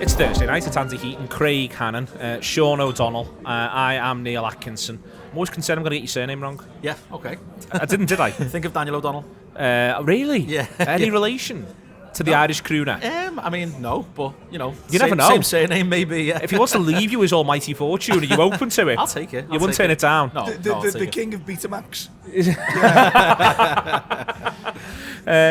It's Thursday night. It's Andy Heaton, Craig Hannan, Shaun O'Donnell. I am Neil Atkinson. I'm always concerned I'm going to get your surname wrong. Yeah, okay. I didn't, did I? Think of Daniel O'Donnell. Really? Yeah. Any relation to the Irish crooner? I mean, no, but, you never know. Same surname, maybe, yeah. If he wants to leave you his almighty fortune, are you open to it? I'll take it. You wouldn't turn it down? No, The king of Betamax.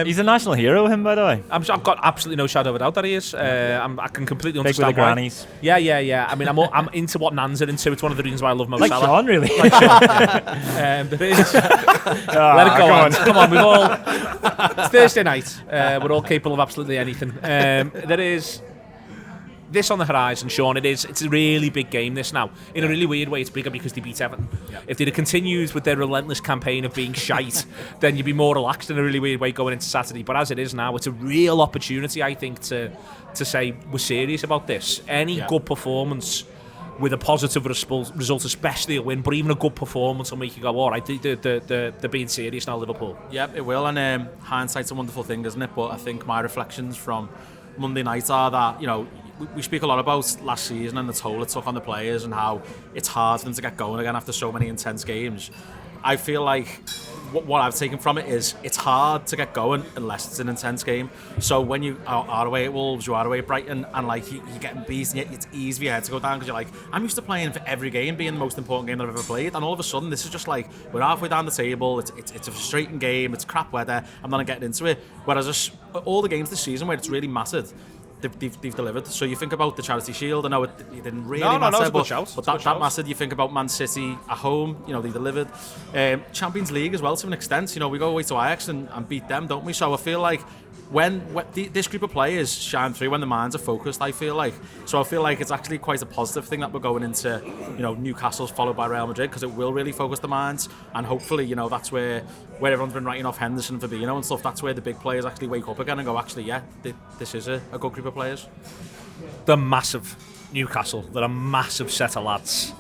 He's a national hero, him, by the way. I've got absolutely no shadow of a doubt that he is. I can completely Big understand with the why. grannies. Yeah. I mean, I'm into what Nans are into. It's one of the reasons why I love Mo Like Salah. Shaun, really. Like Shaun, yeah. There is. Let it go on. Come on, we've all. It's Thursday night. We're all capable of absolutely anything. There is this on the horizon, Shaun. It's a really big game, this now. In a really weird way, it's bigger because they beat Everton. Yeah. If they'd have continued with their relentless campaign of being shite, then you'd be more relaxed in a really weird way going into Saturday. But as it is now, it's a real opportunity, I think, to say we're serious about this. Any good performance with a positive result, especially a win, but even a good performance will make you go, all right, they're being serious now, Liverpool. Yep, it will, and hindsight's a wonderful thing, isn't it? But I think my reflections from Monday night are that, we speak a lot about last season and the toll it took on the players and how it's hard for them to get going again after so many intense games. I feel like what I've taken from it is it's hard to get going unless it's an intense game. So when you are away at Wolves, you are away at Brighton, and you're getting beat, and it's easy for your head to go down because you're like, I'm used to playing for every game being the most important game that I've ever played, and all of a sudden this is just like we're halfway down the table. It's a frustrating game. It's crap weather. I'm not getting into it. Whereas all the games this season where it's really mattered, they've delivered. So you think about the Charity Shield. I know it didn't really matter, but that mattered. You think about Man City at home. They delivered. Champions League as well to an extent. We go away to Ajax and beat them, don't we? So I feel like when this group of players shine through when the minds are focused, I feel like it's actually quite a positive thing that we're going into, Newcastle followed by Real Madrid, because it will really focus the minds, and hopefully, that's where everyone's been writing off Henderson, Fabinho and stuff. That's where the big players actually wake up again and go, actually, yeah, this is a good group of players. They're massive, Newcastle. They're a massive set of lads.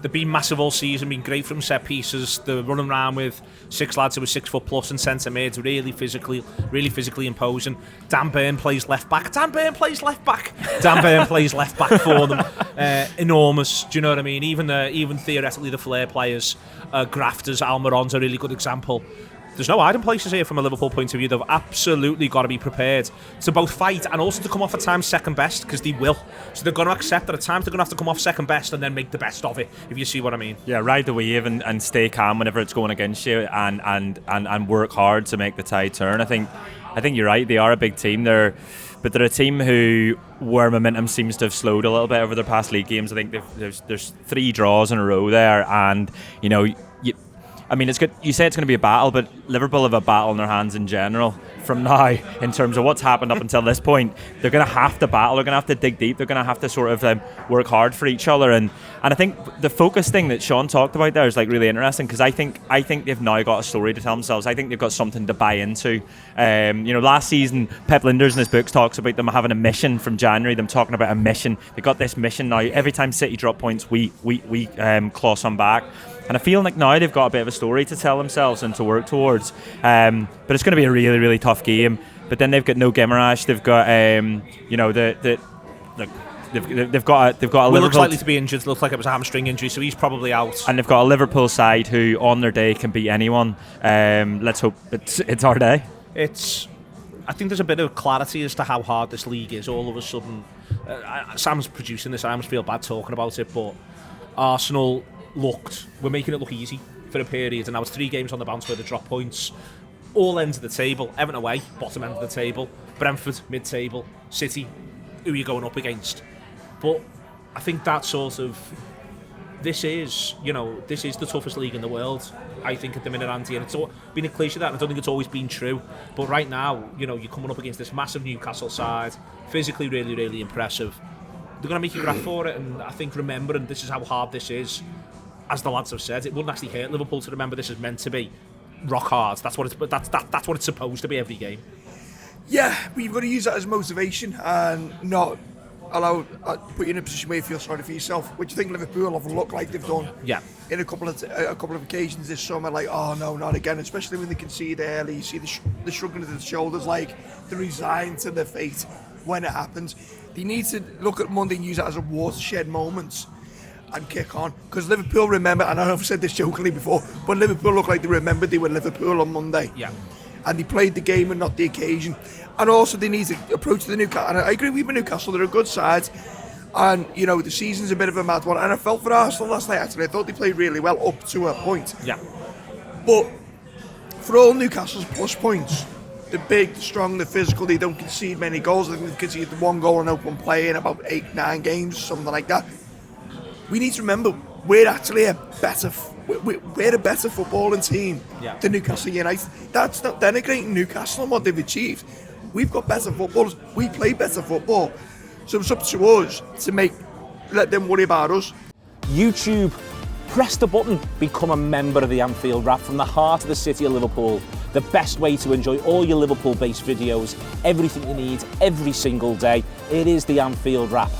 They've been massive all season, been great from set pieces. They're running around with 6 lads who are 6 foot plus and centre mids, really physically imposing. Dan Burn plays left back. Dan Burn plays left back for them. Enormous. Do you know what I mean? Even theoretically, the flair players, grafters. Almiron's a really good example. There's no hiding places here from a Liverpool point of view. They've absolutely got to be prepared to both fight and also to come off at times second best, because they will. So they're going to accept that at times they're going to have to come off second best and then make the best of it, if you see what I mean. Yeah, ride the wave and stay calm whenever it's going against you, and work hard to make the tide turn. I think you're right. They are a big team. But they're a team where momentum seems to have slowed a little bit over their past league games. I think there's 3 draws in a row there, and it's good. You say it's going to be a battle, but Liverpool have a battle in their hands in general from now in terms of what's happened up until this point. They're going to have to battle. They're going to have to dig deep. They're going to have to sort of work hard for each other. And I think the focus thing that Shaun talked about there is really interesting, because I think they've now got a story to tell themselves. I think they've got something to buy into. Last season, Pep Linders in his books talks about them having a mission from January. Them talking about a mission. They got this mission now. Every time City drop points, we claw some back. And I feel like now they've got a bit of a story to tell themselves and to work towards. But it's going to be a really, really tough game. But then they've got no Guimaraes. They've got they've got a Liverpool. Looks likely to be injured. Looks like it was a hamstring injury, so he's probably out. And they've got a Liverpool side who, on their day, can beat anyone. Let's hope it's our day. I think there's a bit of clarity as to how hard this league is. All of a sudden, Sam's producing this. I almost feel bad talking about it, but Arsenal we're making it look easy for a period, and now it's 3 games on the bounce where they drop points. All ends of the table. Everton away, bottom end of the table. Brentford, mid-table. City, who are you going up against? But I think that sort of... This is the toughest league in the world, I think, at the minute, Andy. And it's been a cliche that, and I don't think it's always been true. But right now, you're coming up against this massive Newcastle side, physically really, really impressive. They're going to make you graft for it, and I think remembering this is how hard this is, as the lads have said, it wouldn't actually hurt Liverpool to remember this is meant to be rock hard. That's what it's supposed to be every game. Yeah, but you've got to use that as motivation and not put you in a position where you feel sorry for yourself, which I think Liverpool have looked like they've done. Yeah. In a couple of occasions this summer, like, oh no, not again. Especially when they concede early, you see the shrugging of the shoulders, like they're resigned to their fate. when it happens. They need to look at Monday and use it as a watershed moment and kick on. Because Liverpool, remember, and I've said this jokingly before, but Liverpool looked like they remembered they were Liverpool on Monday. Yeah. And they played the game and not the occasion. And also they need to approach the Newcastle. And I agree with Newcastle, they're a good side. And, you know, the season's a bit of a mad one. And I felt for Arsenal last night, actually. I thought they played really well up to a point. Yeah. But for all Newcastle's plus points, the big, the strong, the physical, they don't concede many goals. I think they've conceded 1 goal in open play in about 8-9 games, something like that. We need to remember we're actually a better footballing team than Newcastle United. That's not denigrating Newcastle and what they've achieved. We've got better footballers. We play better football. So it's up to us to let them worry about us. YouTube, press the button, become a member of the Anfield Wrap from the heart of the city of Liverpool. The best way to enjoy all your Liverpool-based videos, everything you need, every single day. It is the Anfield Wrap.